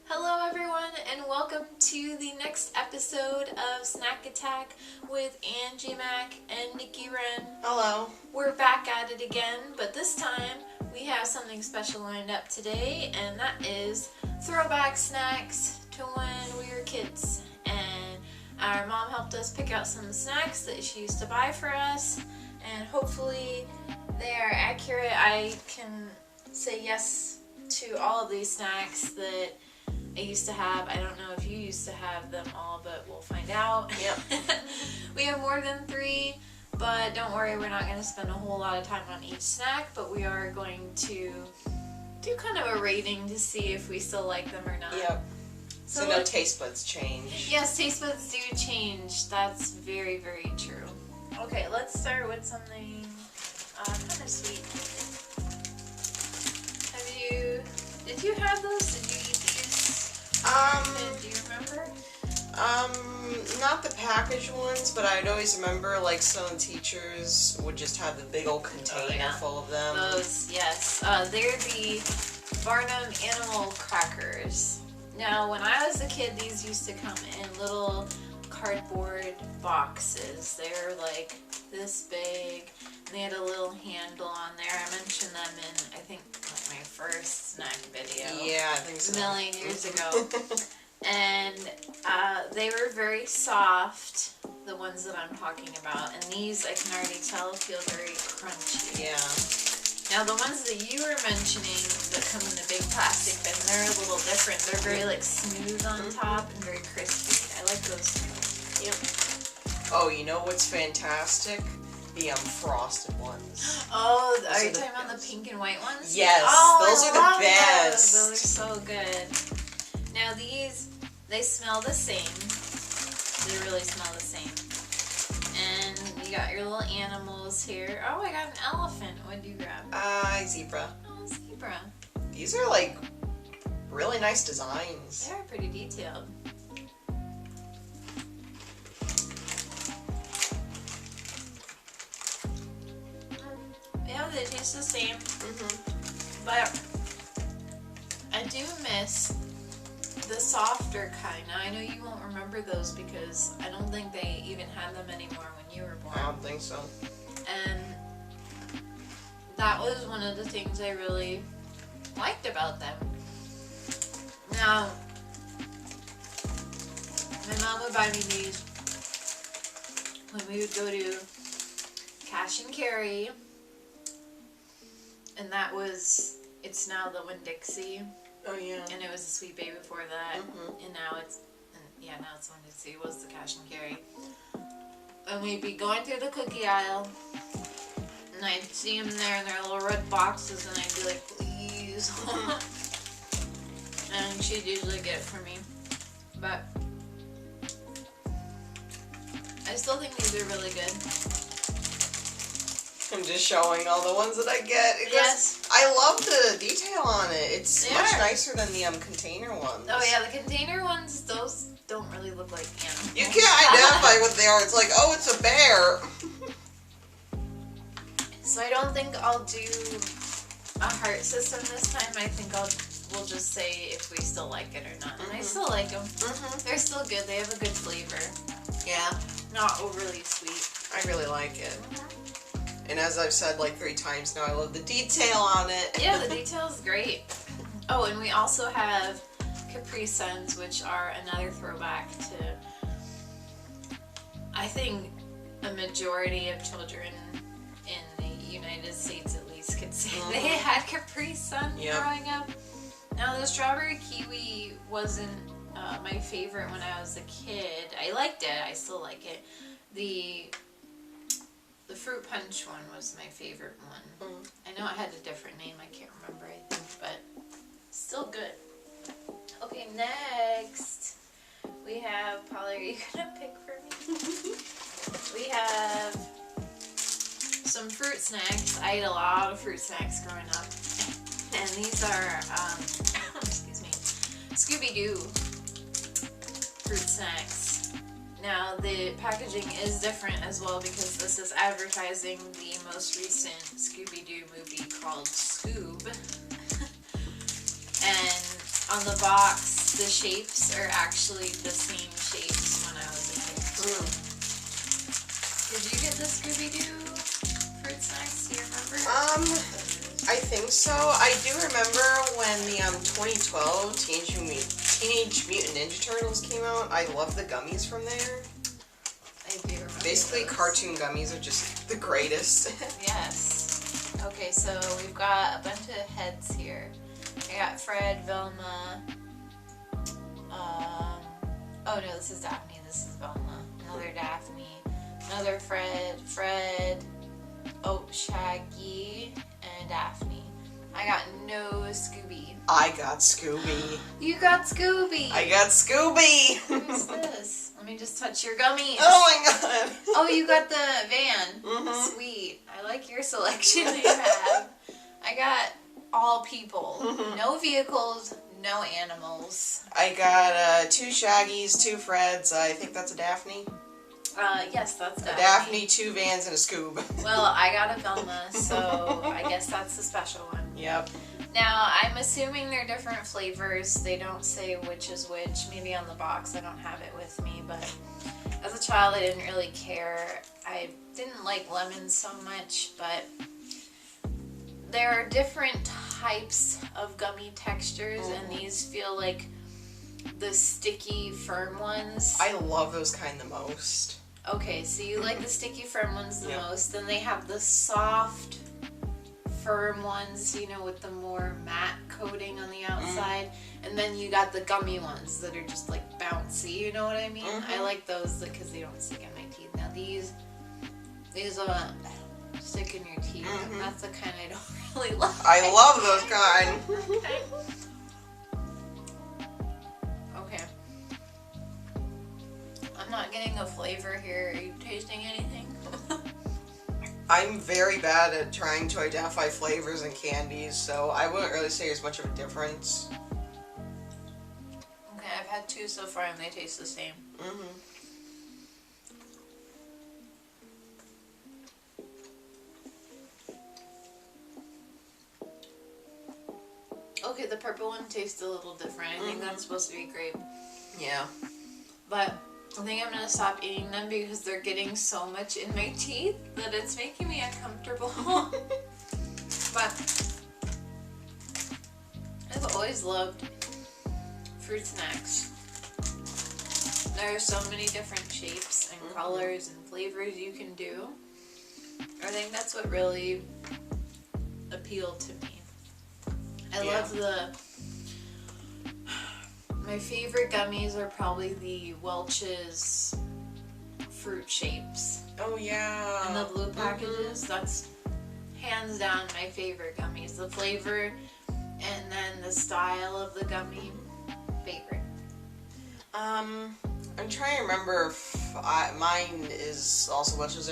Hello everyone and welcome to the next episode of Snack Attack with Angie Mac and Nikki Wren. Hello. We're back at it again, but this time we have something special lined up today, and that is throwback snacks to when we were kids. And our mom helped us pick out some snacks that she used to buy for us, and hopefully they are accurate. I can say yes to all of these snacks that I used to have. I don't know if you used to have them all, but we'll find out. Yep. We have more than 3, but don't worry, we're not going to spend a whole lot of time on each snack, but we are going to do kind of a rating to see if we still like them or not. Yep. So no taste buds change. Yes, taste buds do change. That's very, very true. Okay, let's start with something kind of sweet. Did you have those? Did you eat these? Do you remember? Not the packaged ones, but I'd always remember like some teachers would just have the big old container full of them. Those, yes. They're the Barnum animal crackers. Now, when I was a kid, these used to come in little cardboard boxes. They were like this big, and they had a little handle on there. I mentioned them in, I think, like my first snack video. Yeah, I think so. A million years ago. And they were very soft, the ones that I'm talking about. And these, I can already tell, feel very crunchy. Yeah. Now, the ones that you were mentioning that come in the big plastic bin, they're a little different. They're very, like, smooth on top and very crispy. I like those too. Yep. Oh, you know what's fantastic? The frosted ones. Oh, are you talking about the pink and white ones? Yes, those are the best. Those are so good. Now these, they smell the same. They really smell the same. And you got your little animals here. Oh, I got an elephant. What did you grab? Zebra. Oh, zebra. These are like really nice designs. They're pretty detailed. Yeah, they taste the same. But I do miss the softer kind. Now, I know you won't remember those because I don't think they even had them anymore when you were born. I don't think so. And that was one of the things I really liked about them. Now, my mom would buy me these when we would go to cash and carry. And that was, it's now the Winn-Dixie. Oh yeah. And it was a Sweet Bay before that. And now it's, now it's Winn-Dixie. It was the cash and carry. And we'd be going through the cookie aisle. And I'd see them there in their little red boxes. And I'd be like, please. And she'd usually get it for me. But I still think these are really good. I'm just showing all the ones that I get. Yes. I love the detail on it. It's much nicer than the container ones. Oh yeah, the container ones, those don't really look like animals. You can't identify what they are. It's like, oh, it's a bear. So I don't think I'll do a heart system this time. I think we'll just say if we still like it or not. And I still like them. They're still good. They have a good flavor. Yeah. Not overly sweet. I really like it. And as I've said like 3 times now, I love the detail on it. Yeah, the detail is great. Oh, and we also have Capri Suns, which are another throwback to, I think, a majority of children in the United States at least could say they had Capri Suns growing up. Now, the strawberry kiwi wasn't my favorite when I was a kid. I liked it. I still like it. The fruit punch one was my favorite one. I know it had a different name, I can't remember, I think, but still good. Okay, next we have, Polly, are you gonna pick for me? We have some fruit snacks. I ate a lot of fruit snacks growing up. And these are, excuse me, Scooby-Doo fruit snacks. Now, the packaging is different as well because this is advertising the most recent Scooby-Doo movie called Scoob. And on the box, the shapes are actually the same shapes when I was a kid. Did you get the Scooby-Doo fruit snacks? Do you remember? I think so. I do remember when the 2012 Teenage Mutant Ninja Turtles came out. I love the gummies from there. I do remember. Basically, those. cartoon gummies are just the greatest. Yes. Okay, so we've got a bunch of heads here. I got Fred, Velma. Oh no, this is Daphne. This is Velma. Another Daphne. Another Fred. Oh, Shaggy and Daphne. I got no Scooby. I got Scooby. You got Scooby. I got Scooby. Who's this? Let me just touch your gummies. Oh my god. Oh, you got the van. Mhm. Sweet. I like your selection that you have. I got all people. No vehicles, no animals. I got 2 Shaggies, 2 Freds. I think that's a Daphne. Yes, that's A Daphne. Daphne, 2 Vans, and a Scoob. Well, I got a Velma, so I guess that's the special one. Yep. Now, I'm assuming they're different flavors. They don't say which is which. Maybe on the box. I don't have it with me, but as a child, I didn't really care. I didn't like lemons so much, but there are different types of gummy textures, and these feel like the sticky, firm ones. I love those kind the most. Okay, so you like the sticky, firm ones the Yep. most. Then they have the soft, firm ones, you know, with the more matte coating on the outside. And then you got the gummy ones that are just like bouncy, you know what I mean? I like those because they don't stick in my teeth. Now these stick in your teeth, and that's the kind I don't really like. I love those kind. Okay. I'm not getting a flavor here. Are you tasting anything? I'm very bad at trying to identify flavors and candies, so I wouldn't really say there's much of a difference. Okay, I've had 2 so far and they taste the same. Okay, the purple one tastes a little different. I think that's supposed to be grape. Yeah. But I think I'm gonna stop eating them because they're getting so much in my teeth that it's making me uncomfortable. But I've always loved fruit snacks. There are so many different shapes and colors and flavors you can do. I think that's what really appealed to me. I love my favorite gummies are probably the Welch's fruit shapes. Oh yeah. And the blue packages, that's hands down my favorite gummies. The flavor and then the style of the gummy, favorite. I'm trying to remember if mine is also Welch's.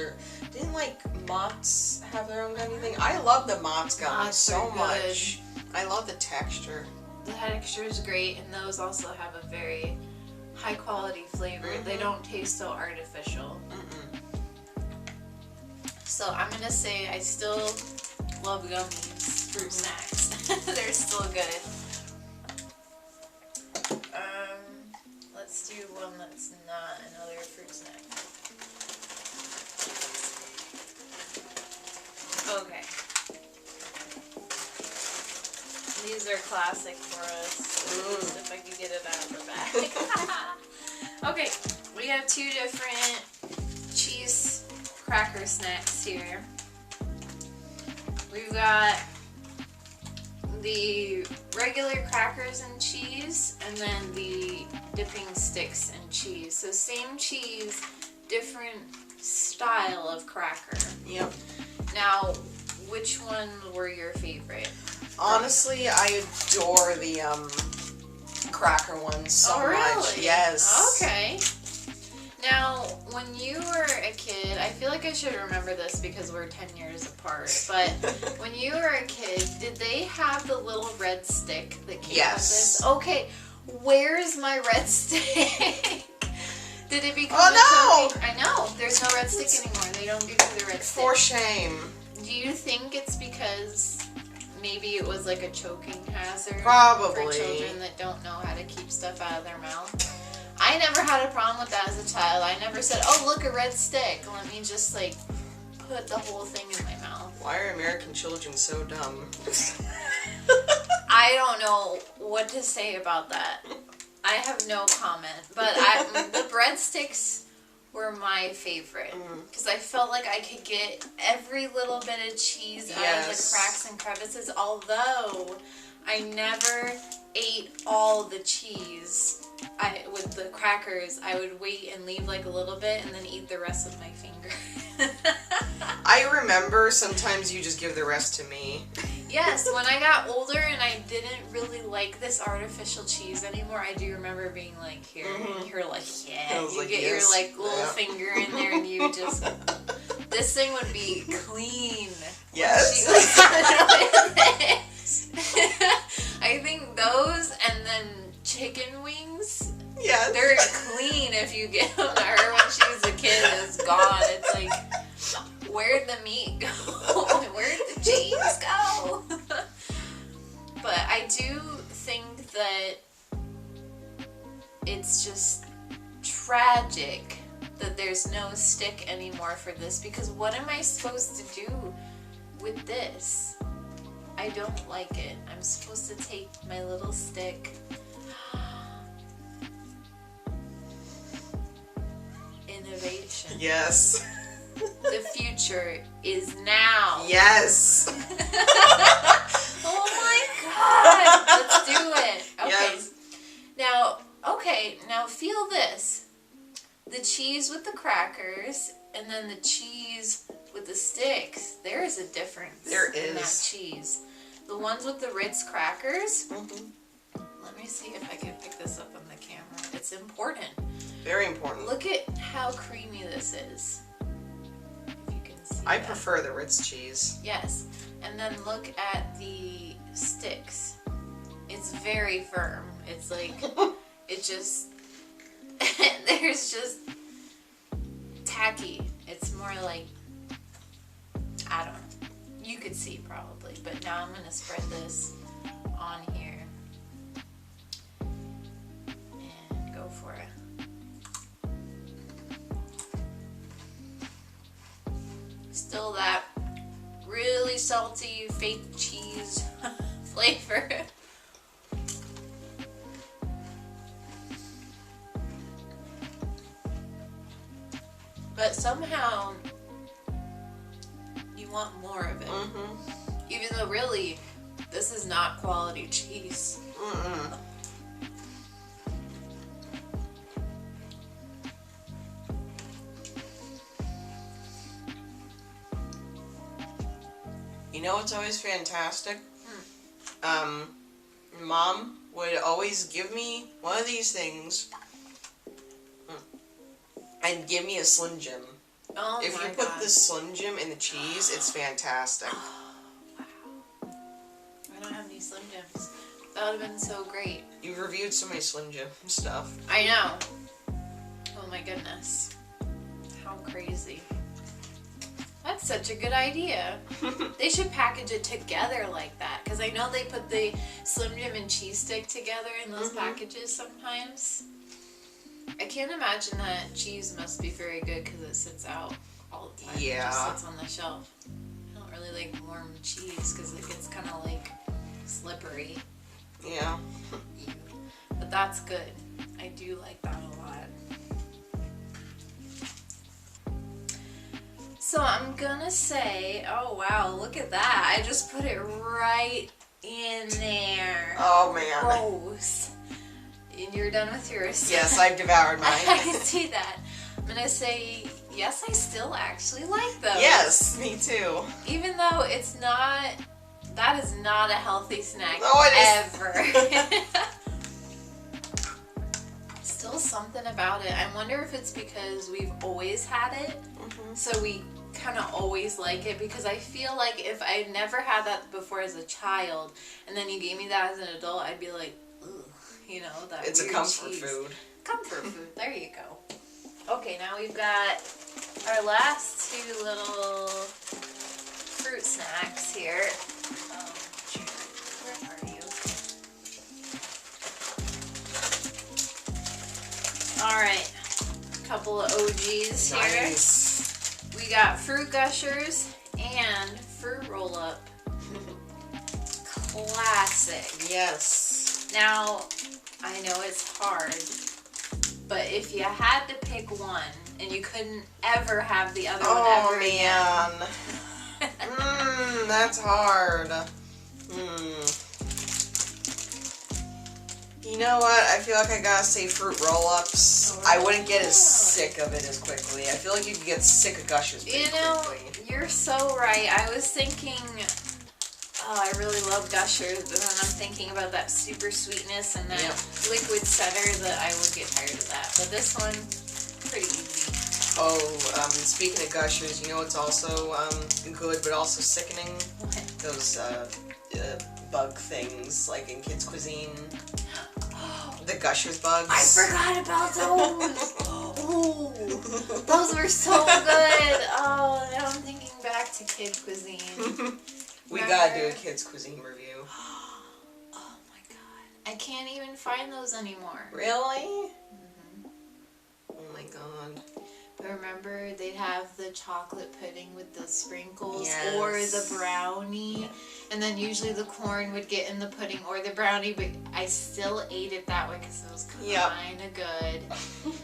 Didn't like Mott's have their own gummy thing? I love the Mott's gummies Mott's so are good. much. I love the texture. The texture is great, and those also have a very high quality flavor. They don't taste so artificial. So I'm gonna say I still love gummies, fruit snacks. They're still good. Let's do one that's not another fruit snack. Okay. These are classic for us. If I could get it out of the bag. Okay, we have 2 different cheese cracker snacks here. We've got the regular crackers and cheese, and then the dipping sticks and cheese. So same cheese, different style of cracker. Yep. Now, which one were your favorite? Honestly, I adore the cracker ones so Oh, really? much. Yes. Okay. Now, when you were a kid, I feel like I should remember this because we're 10 years apart, but when you were a kid, did they have the little red stick that came with this? Okay, where's my red stick? Did it become I know, there's no red stick anymore. They don't give you the red stick. For shame. Do you think it's because maybe it was like a choking hazard Probably. for children that don't know how to keep stuff out of their mouth. I never had a problem with that as a child. I never said, oh, look, a red stick. Let me just, like, put the whole thing in my mouth. Why are American children so dumb? I don't know what to say about that. I have no comment. But the breadsticks were my favorite. Because I felt like I could get every little bit of cheese out of the cracks and crevices. Although I never ate all the cheese. With the crackers, I would wait and leave like a little bit and then eat the rest with my finger. I remember sometimes you just give the rest to me. Yes, when I got older and I didn't really like this artificial cheese anymore, I do remember being like, here, and you're like, yeah, you like, get your like little finger in there and you just, this thing would be clean. Yes. I think those and then chicken wings. Yeah. They're clean if you get them to her when she was a kid. It's gone. It's like, where'd the meat go? Where'd the cheese go? But I do think that it's just tragic that there's no stick anymore for this, because what am I supposed to do with this? I don't like it. I'm supposed to take my little stick. Innovation. Yes. The future is now. Yes. Oh my god. Let's do it. Okay. Yes. Now feel this. The cheese with the crackers and then the cheese with the sticks. There is a difference. There in that is. cheese. The ones with the Ritz crackers. Let me see if I can pick this up on the camera. It's important. Very important. Look at how creamy this is. If you can see I that. prefer the Ritz cheese. Yes. And then look at the sticks. It's very firm. It's like, it just, there's just tacky. It's more like, I don't know. You could see probably. But now I'm going to spread this on here. And go for it. Still that really salty fake cheese flavor. But somehow you want more of it. Even though really this is not quality cheese. You know what's always fantastic? Mom would always give me one of these things and give me a Slim Jim. Oh if you put the Slim Jim in the cheese, it's fantastic. Oh, wow. I don't have any Slim Jims. That would have been so great. You've reviewed so many Slim Jim stuff. I know. Oh my goodness. How crazy. That's such a good idea. They should package it together like that. Because I know they put the Slim Jim and cheese stick together in those packages sometimes. I can't imagine that cheese must be very good because it sits out all the time. Yeah. It just sits on the shelf. I don't really like warm cheese because it gets kind of like slippery. Yeah. But that's good. I do like that a lot. So I'm gonna say, oh wow, look at that. I just put it right in there. Oh man. Gross. And you're done with yours. Yes, I've devoured mine. I can see that. I'm gonna say, yes, I still actually like those. Yes, me too. Even though it's not, that is not a healthy snack ever. Still something about it. I wonder if it's because we've always had it, so we kind of always like it, because I feel like if I never had that before as a child, and then you gave me that as an adult, I'd be like, ugh. You know, that it's a weird comfort cheese. food. Comfort food. There you go. Okay, now we've got our last two little fruit snacks here. Where are you? Alright, a couple of OGs here. Nice. We got Fruit Gushers and Fruit Roll-Up. Classic. Yes. Now, I know it's hard, but if you had to pick one and you couldn't ever have the other one ever man. again. That's hard. You know what? I feel like I gotta say Fruit Roll-Ups. I wouldn't get as sick of it as quickly. I feel like you could get sick of Gushers pretty quickly. You're so right. I was thinking, I really love Gushers, but then I'm thinking about that super sweetness and that liquid center that I would get tired of that. But this one, pretty easy. Oh, speaking of Gushers, you know what's also good but also sickening? What? Those bug things, like in kids' cuisine. The Gushers bugs. I forgot about those. Oh, those were so good. Oh, now I'm thinking back to kid cuisine. We gotta do a kids' cuisine review. Oh my god. I can't even find those anymore. Really? Oh my god. But remember, they'd have the chocolate pudding with the sprinkles Yes. or the brownie. And then usually the corn would get in the pudding or the brownie, but I still ate it that way because it was kind of good.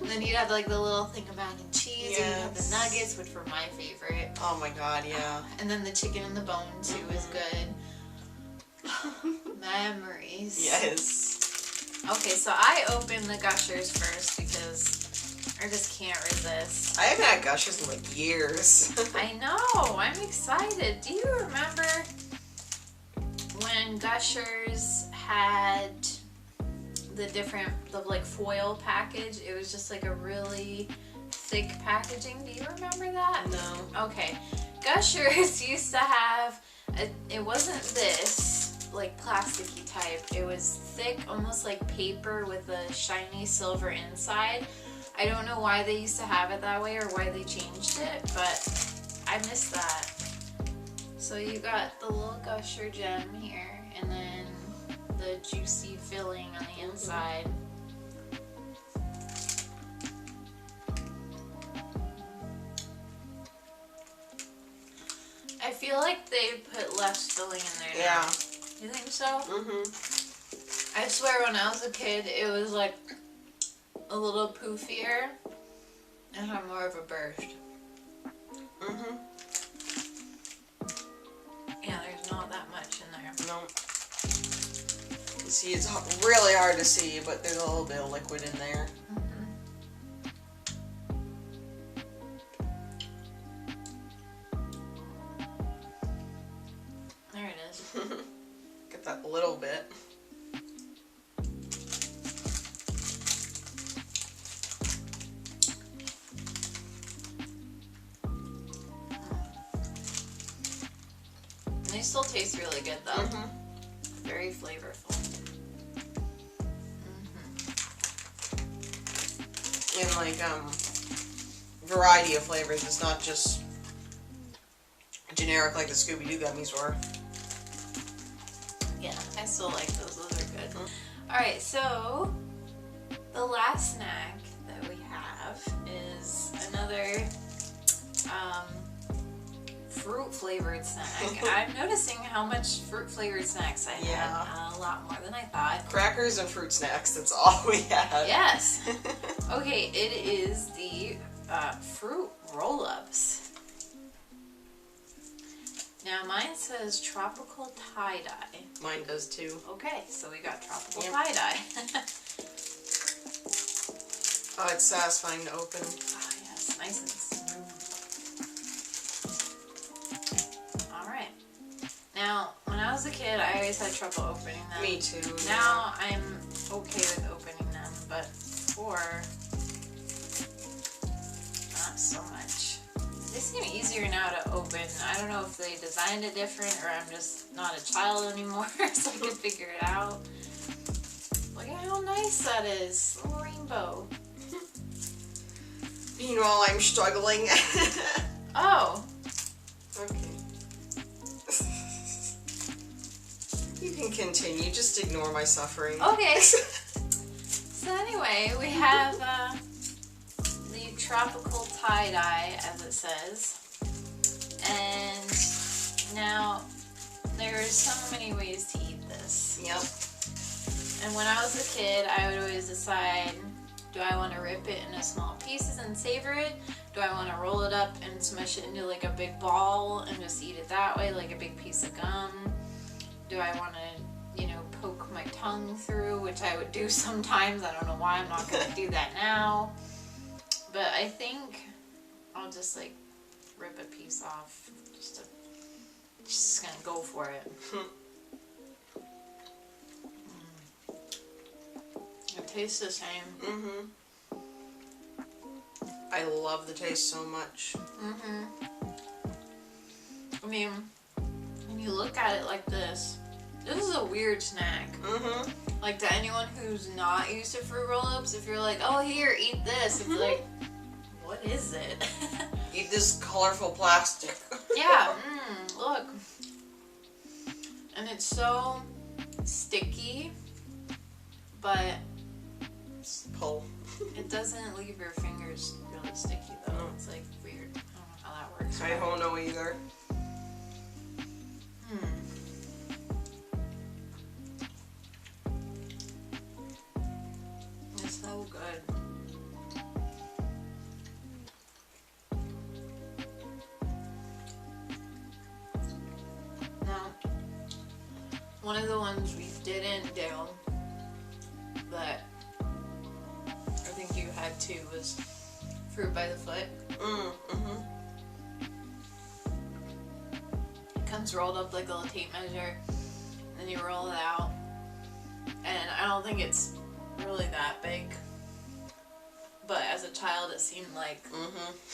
And then you'd have like the little thing of mac and cheese, and you'd have the nuggets, which were my favorite. Oh my god, yeah. And then the chicken and the bone too is good. Memories. Yes. Okay, so I opened the Gushers first because I just can't resist. I haven't had Gushers in like years. I know, I'm excited. Do you remember when Gushers had the like foil package? It was just like a really thick packaging. Do you remember that? No. Okay. Gushers used to have, it wasn't this, like plasticky type. It was thick, almost like paper with a shiny silver inside. I don't know why they used to have it that way or why they changed it, but I miss that. So you got the little Gusher gem here, and then the juicy filling on the inside. I feel like they put less filling in there now. Yeah. You think so? I swear when I was a kid, it was like a little poofier and had more of a burst. Yeah, there's not that much in there. No. You see, it's really hard to see, but there's a little bit of liquid in there. There it is. Get that little bit. They still taste really good though. Very flavorful. And like variety of flavors. It's not just generic like the Scooby-Doo gummies were. Yeah, I still like those. Those are good. Alright, so the last snack that we have is another fruit flavored snack. I'm noticing how much fruit flavored snacks I had. A lot more than I thought. Crackers and fruit snacks, that's all we had. Yes. Okay, it is the fruit roll-ups. Now mine says tropical tie-dye. Mine does too. Okay, so we got tropical tie-dye. Oh, it's satisfying to open. Oh yes, nice and smooth. Alright. Now, when I was a kid, I always had trouble opening them. Me too. Now I'm okay with opening them, but before, not so much. They seem easier now to open. I don't know if they designed it different or I'm just not a child anymore, so I can figure it out. Look at how nice that is. A little rainbow. Meanwhile, I'm struggling. Oh. Okay. You can continue. Just ignore my suffering. Okay. So anyway, we have tropical tie-dye, as it says. And now there's so many ways to eat this. Yep. And when I was a kid, I would always decide, do I want to rip it into small pieces and savor it? Do I want to roll it up and smush it into like a big ball and just eat it that way, like a big piece of gum? Do I want to, poke my tongue through, which I would do sometimes. I don't know why I'm not going to do that now. But I think I'll just like rip a piece off. Just going to go for it. It tastes the same. Mm-hmm. I love the taste so much. Mm-hmm. I mean, when you look at it like this is a weird snack. Mm-hmm. Like, to anyone who's not used to fruit roll-ups, if you're like, oh, here, eat this, it's like, what is it? Eat this colorful plastic. Yeah, look. And it's so sticky, but Pull. it doesn't leave your fingers really sticky, though. It's like weird. I don't know how that works. I don't know either. It's so good. Now, one of the ones we didn't do, but I think you had too, was fruit by the foot. Mm-hmm. It comes rolled up like a little tape measure, and then you roll it out. And I don't think it's really that big, but as a child it seemed like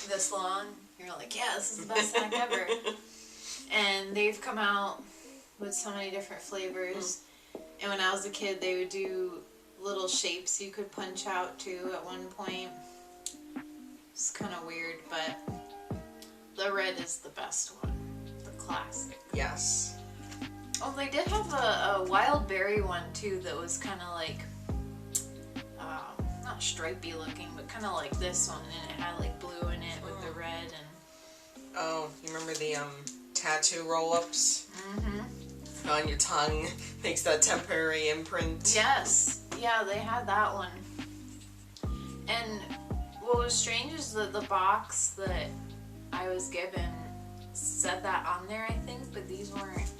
this long. You're like, yeah, this is the best snack ever. And they've come out with so many different flavors. And when I was a kid, they would do little shapes you could punch out too at one point. It's kind of weird, but the red is the best one, the classic. Yes. Oh, they did have a wild berry one too that was kind of like, not stripey looking, but kind of like this one, and it had like blue in it with the red and. Oh, you remember the tattoo roll-ups? Mm-hmm. On your tongue makes that temporary imprint. Yes, yeah, they had that one. And what was strange is that the box that I was given said that on there, I think, but these weren't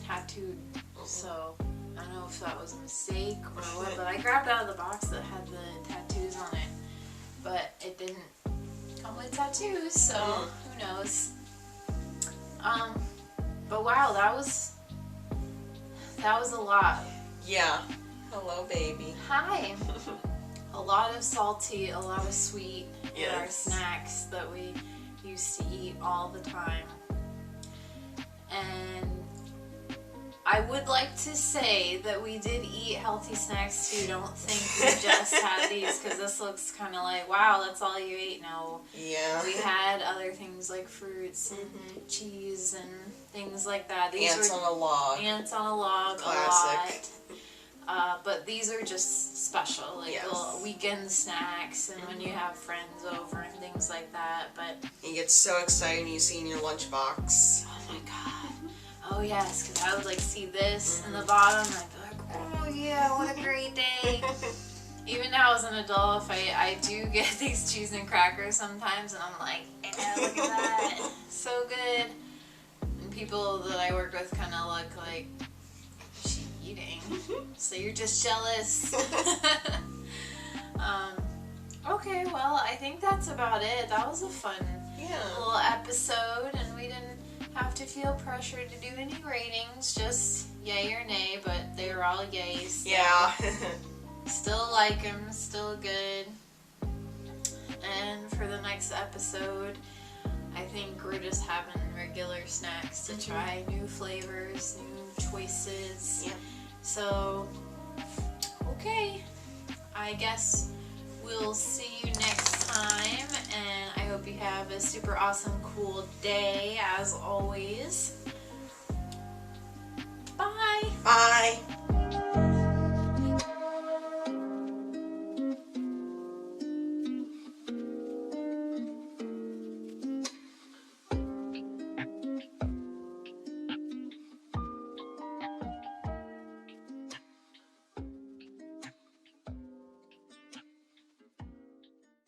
tattooed, so I don't know if that was a mistake or what, but I grabbed out of the box that had the tattoos on it, but it didn't come with tattoos, so who knows. But wow, that was a lot. Yeah. Hello, baby. Hi. A lot of salty, a lot of sweet in our Yes. snacks that we used to eat all the time. And I would like to say that we did eat healthy snacks too. Don't think we just had these, because this looks kind of like, wow, that's all you ate. No. Yeah. We had other things like fruits and cheese and things like that. Ants on a log. Ants on a log. Classic. A lot. But these are just special, like little weekend snacks, and when you have friends over and things like that. But You get so excited when you see in your lunchbox. oh my god. Oh yes, because I would like see this in the bottom and I'd be like, oh yeah, what a great day. Even now as an adult, if I do get these cheese and crackers sometimes and I'm like, yeah, look at that, so good. And people that I work with kind of look like, what's she eating? So you're just jealous. Okay, well, I think that's about it. That was a fun little episode, and we didn't have to feel pressured to do any ratings, just yay or nay, but they were all yays. Yeah. Still like them, still good. And for the next episode, I think we're just having regular snacks to try new flavors, new choices. Yep. So, okay. I guess we'll see you next time, and I hope you have a super awesome, cool day, as always.